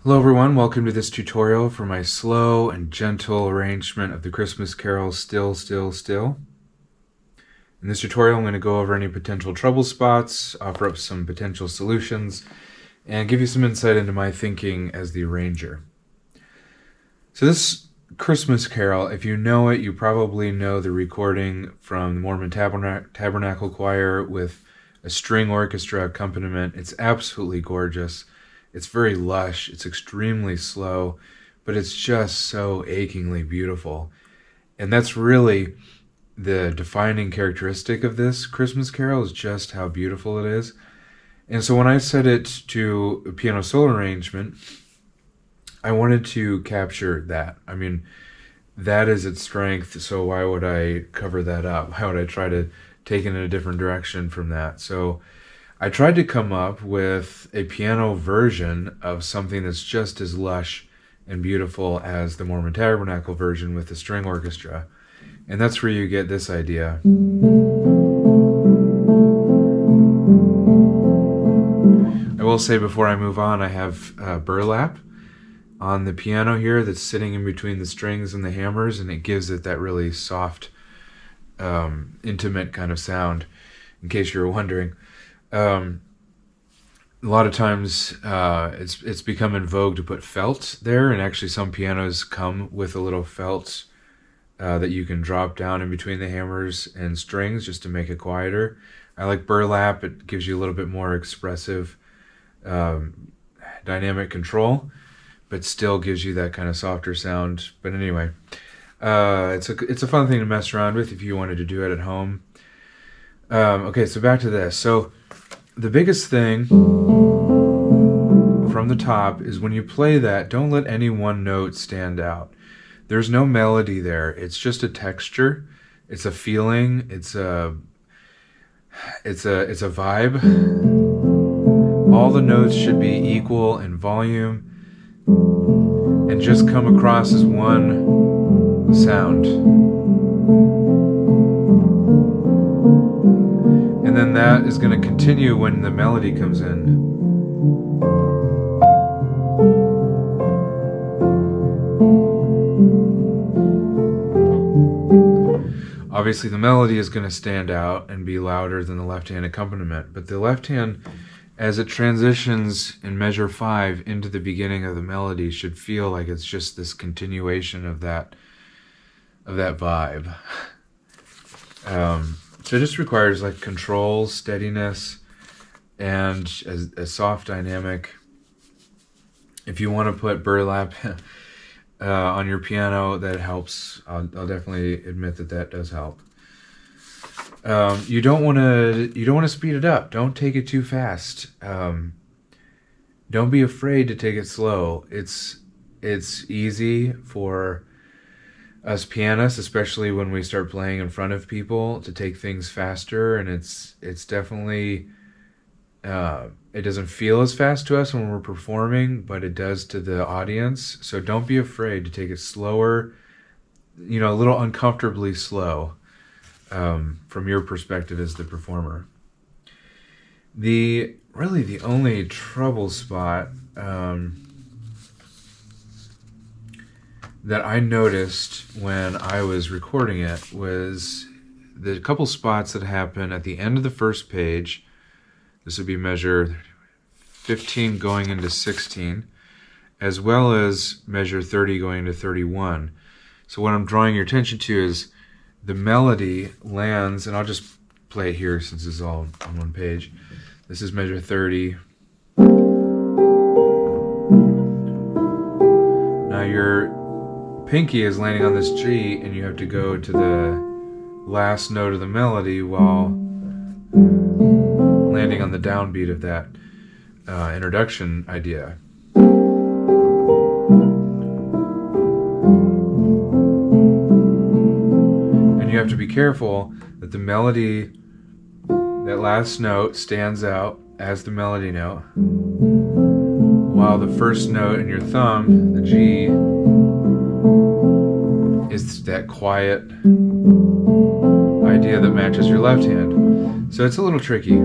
Hello everyone, welcome to this tutorial for my slow and gentle arrangement of the Christmas carol Still, Still, Still. In this tutorial I'm going to go over any potential trouble spots, offer up some potential solutions, and give you some insight into my thinking as the arranger. So this Christmas carol, if you know it, you probably know the recording from the Mormon Tabernacle Choir with a string orchestra accompaniment. It's absolutely gorgeous. It's very lush, it's extremely slow, but it's just so achingly beautiful. And that's really the defining characteristic of this Christmas carol, is just how beautiful it is. And so when I set it to a piano solo arrangement, I wanted to capture that. I mean, that is its strength, so why would I cover that up? Why would I try to take it in a different direction from that? So I tried to come up with a piano version of something that's just as lush and beautiful as the Mormon Tabernacle version with the string orchestra. And that's where you get this idea. I will say before I move on, I have burlap on the piano here that's sitting in between the strings and the hammers, and it gives it that really soft, intimate kind of sound, in case you were wondering. A lot of times it's become in vogue to put felt there, and actually some pianos come with a little felt that you can drop down in between the hammers and strings just to make it quieter. I like burlap. It gives you a little bit more expressive dynamic control, but still gives you that kind of softer sound. But anyway, it's a fun thing to mess around with if you wanted to do it at home. Okay, so back to this. So the biggest thing from the top is when you play that, don't let any one note stand out. There's no melody there. It's just a texture. It's a feeling. It's a vibe. All the notes should be equal in volume and just come across as one sound. And then that is going to continue when the melody comes in. Obviously the melody is going to stand out and be louder than the left hand accompaniment, but the left hand, as it transitions in measure 5 into the beginning of the melody, should feel like it's just this continuation of that vibe. So it just requires like control, steadiness, and a soft dynamic. If you want to put burlap on your piano, that helps. I'll definitely admit that does help. You don't want to speed it up. Don't take it too fast. Don't be afraid to take it slow. It's easy for us pianists, especially when we start playing in front of people, to take things faster, and it's definitely it doesn't feel as fast to us when we're performing, but it does to the audience. So don't be afraid to take it slower, a little uncomfortably slow, from your perspective as the performer. The only trouble spot that I noticed when I was recording it was the couple spots that happen at the end of the first page. This would be measure 15 going into 16, as well as measure 30 going into 31. So what I'm drawing your attention to is the melody lands, and I'll just play it here since it's all on one page. This is measure 30. Now your pinky is landing on this G, and you have to go to the last note of the melody while landing on the downbeat of that introduction idea. And you have to be careful that the melody, that last note, stands out as the melody note, while the first note in your thumb, the G, is that quiet idea that matches your left hand. So it's a little tricky.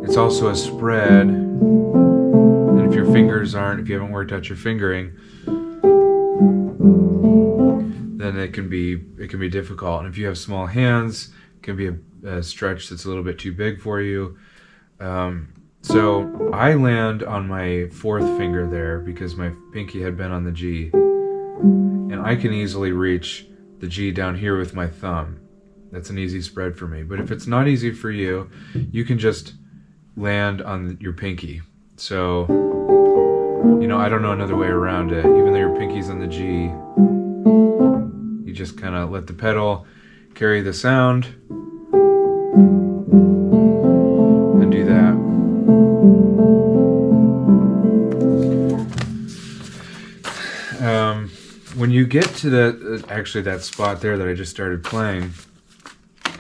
It's also a spread, and if you're fingers aren't, if you haven't worked out your fingering, then it can be difficult. And if you have small hands, it can be a stretch that's a little bit too big for you. So I land on my fourth finger there because my pinky had been on the G, and I can easily reach the G down here with my thumb. That's an easy spread for me. But if it's not easy for you, you can just land on your pinky. So, I don't know another way around it. Even though your pinky's on the G, you just kind of let the pedal carry the sound and do that. When you get to that spot there that I just started playing,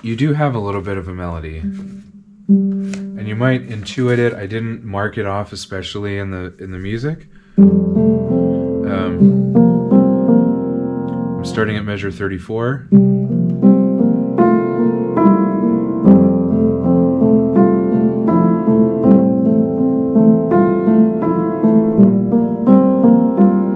you do have a little bit of a melody, and you might intuit it. I didn't mark it off, especially in the music. I'm starting at measure 34.